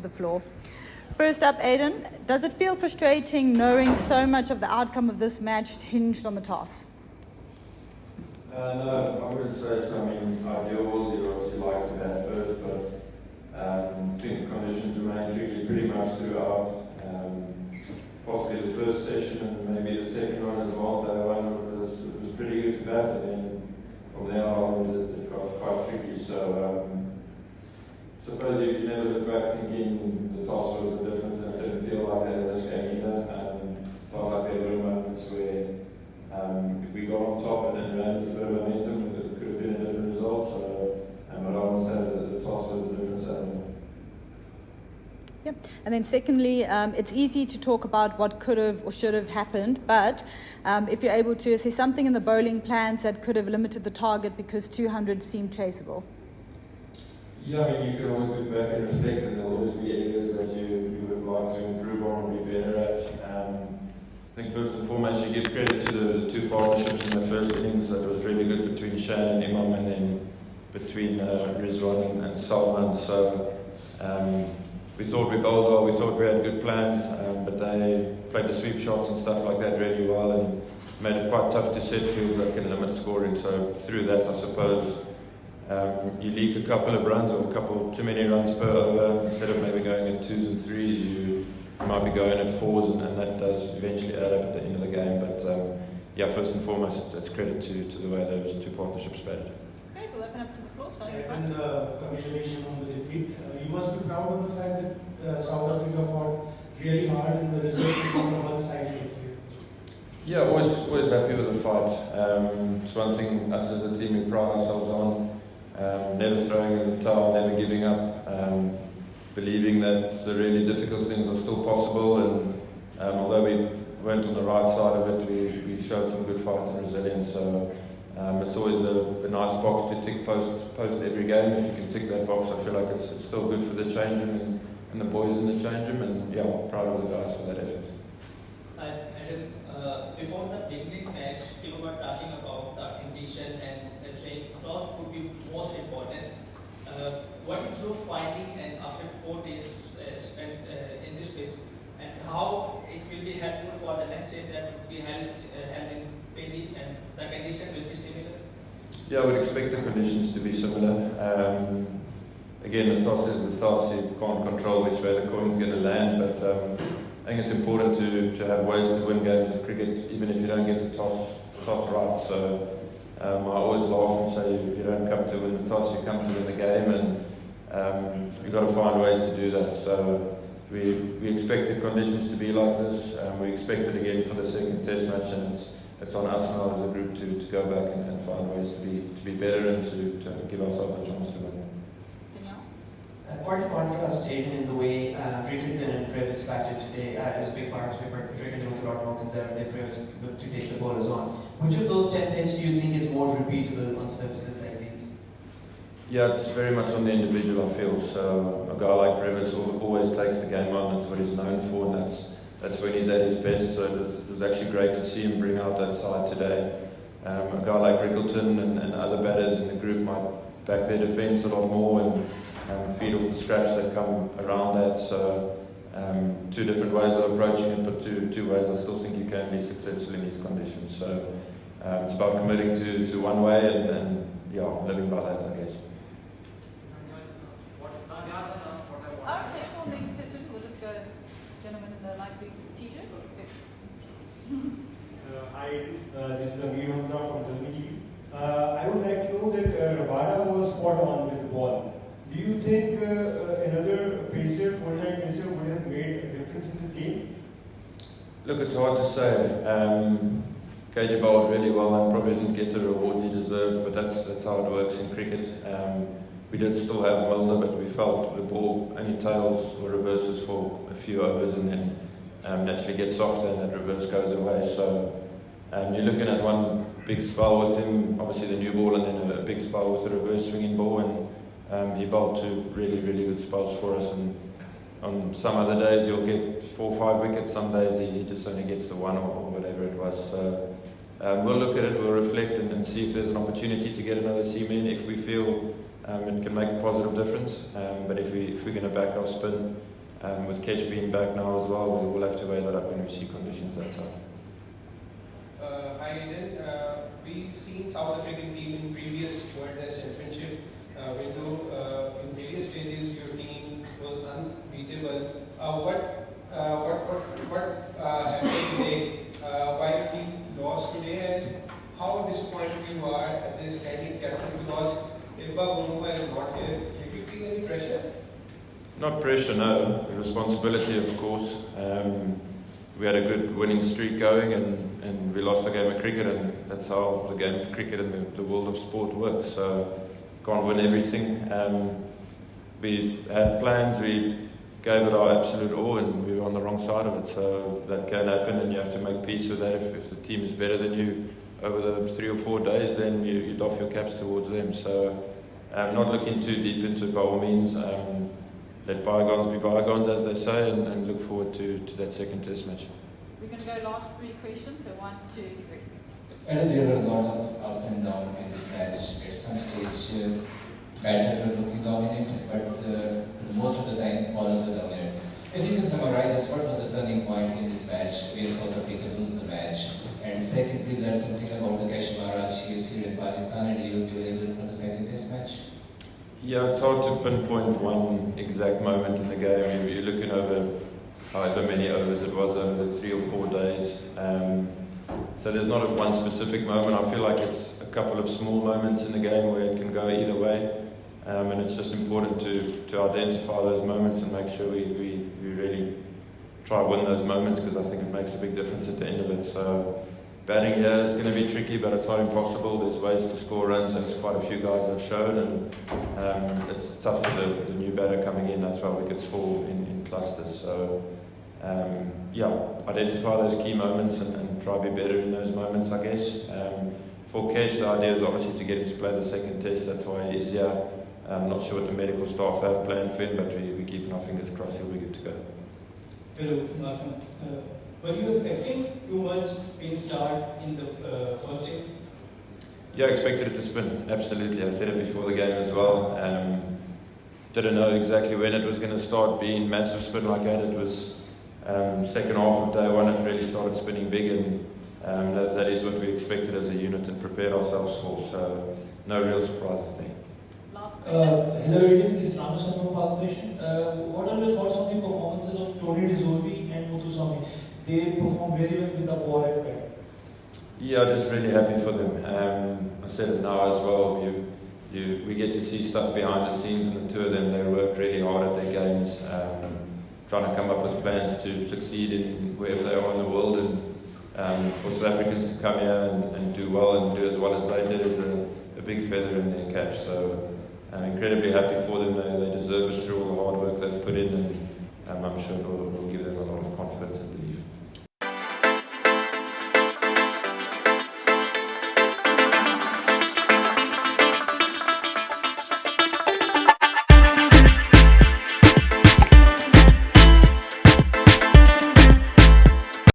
The floor. First up, Aiden, does it feel frustrating knowing so much of the outcome of this match hinged on the toss? No, I wouldn't say so. I mean, ideal, you obviously like to bat first, but I think the conditions remain tricky pretty much throughout. Possibly the first session and maybe the second one as well. That one was pretty good to bat, and then from there on it got quite tricky. So suppose you never look back thinking the toss was a difference, and it didn't feel like that in this game either. Felt like there were moments where if we got on top and then ran with a bit of momentum, it could have been a different result. So, but I would say that the toss was a difference animal. Yep. And then secondly, it's easy to talk about what could have or should have happened, but if you're able to say something in the bowling plans that could have limited the target because 200 seemed chaseable. Yeah, I mean, you can always look back and reflect, and there'll always be areas that you would like to improve on or be better at. I think first and foremost, you give credit to the two partnerships in the first innings. That was really good between Shan and Imam, and then between Rizwan and Salman. So we thought we bowled well, we thought we had good plans, but they played the sweep shots and stuff like that really well, and made it quite tough to set fields that can limit scoring. So through that, I suppose, you leak a couple of runs or a couple too many runs per over. Instead of maybe going at 2s and 3s, you might be going at 4s, and that does eventually add up at the end of the game. But yeah, first and foremost, it's credit to the way those two partnerships batted. Okay, we'll open up to the floor. And congratulations on the defeat. You must be proud of the fact that South Africa fought really hard and the result was on one side of you. Yeah, always happy with the fight. It's one thing us as a team we pride ourselves on. Never throwing in the towel, never giving up, believing that the really difficult things are still possible, and although we weren't on the right side of it, we showed some good fight and resilience. So it's always a nice box to tick post every game. If you can tick that box, I feel like it's still good for the change room and the boys in the change room, and yeah, proud of the guys for that effort. Before the beginning match, people were talking about the condition and saying toss would be most important. What is your finding, and after 4 days spent in this pitch, and how it will be helpful for the next day that would be held in Pindi, and the condition will be similar? Yeah, I would expect the conditions to be similar. Again, the toss is the toss. You can't control which way the coin's going to land, but I think it's important to have ways to win games of cricket, even if you don't get the toss right. So I always laugh and say you don't come to win the toss, you come to win the game, and you've got to find ways to do that. So we expected conditions to be like this. We expect it again for the second test match, and it's on us now as a group to go back and find ways to be better and to give ourselves a chance to win. Quite a contrast, Aiden, in the way Rickleton and Travis batted today as a big partnership. Rickleton was a lot more conservative, Travis looked to take the bowlers on. Which of those templates do you think is more repeatable on surfaces like these? Yeah, it's very much on the individual, I feel. So a guy like Travis always takes the game on. That's what he's known for, and that's when he's at his best. So it was actually great to see him bring out that side today. A guy like Rickleton and other batters in the group might back their defence a lot more and feed off the scraps that come around that. So two different ways of approaching it, but two ways I still think you can be successful in these conditions. So it's about committing to one way and yeah, living by that, I guess. Okay, well, next question, we'll just go, gentleman in the light blue t-shirt. Hi, this is Amir Hamza from Germany. I would like to know that Rabada was spot on with the ball. Do you think another pacer, full-time pacer, would have made a difference in this game? Look, it's hard to say. KJ bowled really well and probably didn't get the rewards he deserved, but that's how it works in cricket. We did still have Milner, but we felt the ball only tails or reverses for a few overs and then naturally gets softer and that reverse goes away. So you're looking at one big spell with him, obviously the new ball, and then a big spell with the reverse swinging ball, and he bowled two really, really good spells for us. And on some other days he'll get 4 or 5 wickets, some days he just only gets the one or whatever it was. So we'll look at it, we'll reflect and see if there's an opportunity to get another seam in if we feel it can make a positive difference. But if we're going to back our spin, with Kesh being back now as well, we'll have to weigh that up when we see conditions outside. Hi Aiden, we've seen South African team in previous World Test Championship window. In various stages, your team was unbeatable. What happened today? Why your team lost today, and how disappointed you are as a standing captain because Ibba Bumba is not here? Did you feel any pressure? Not pressure, no. Responsibility, of course. We had a good winning streak going, and we lost a game of cricket, and that's how the game of cricket and the world of sport works. So, can't win everything. We had plans, we gave it our absolute all, and we were on the wrong side of it. So that can happen, and you have to make peace with that. If the team is better than you over the 3 or 4 days, then you doff your caps towards them. So, not looking too deep into it by all means. Let bygones be bygones, as they say, and look forward to that second test match. We're going to go last 3 questions, so 1, 2, 3. And there were a lot of ups and downs in this match. At some stage, batters were looking dominant, but most of the time, bowlers were dominant. If you can summarize us, what was the turning point in this match where South Africa lose the match? And second, please add something about the Kesh Maharaj he is here in Pakistan, and he will be available for the second test match. Yeah, it's hard to pinpoint one exact moment in the game. You're looking over however many overs it was over the 3 or 4 days. So there's not one specific moment. I feel like it's a couple of small moments in the game where it can go either way. And it's just important to identify those moments and make sure we really try to win those moments, because I think it makes a big difference at the end of it. So batting here is going to be tricky, but it's not impossible. There's ways to score runs, as quite a few guys have shown, and it's tough for the new batter coming in. That's why wickets fall in clusters. So, identify those key moments and try to be better in those moments, I guess. For Kesh, the idea is obviously to get him to play the second test. That's why he's here. I'm not sure what the medical staff have planned for him, but we're keeping our fingers crossed he'll be good to go. Hello, Markram. Were you expecting too much spin start in the first day? Yeah, I expected it to spin, absolutely. I said it before the game as well. Didn't know exactly when it was going to start being massive spin like that. It was second half of day one, it really started spinning big, and that is what we expected as a unit and prepared ourselves for. So, no real surprises there. Last question. Hello, Aiden. This is Ramesh from Park Nation. What are your thoughts on the performances of Zorzi and Muthusamy? They perform very well with the ball and bat. Yeah, just really happy for them. I said it now as well. We get to see stuff behind the scenes, and the two of them, they work really hard at their games, trying to come up with plans to succeed in wherever they are in the world. And for South Africans to come here and do well and do as well as they did is a big feather in their cap. So I'm incredibly happy for them. They deserve it through all the hard work they've put in, and I'm sure it'll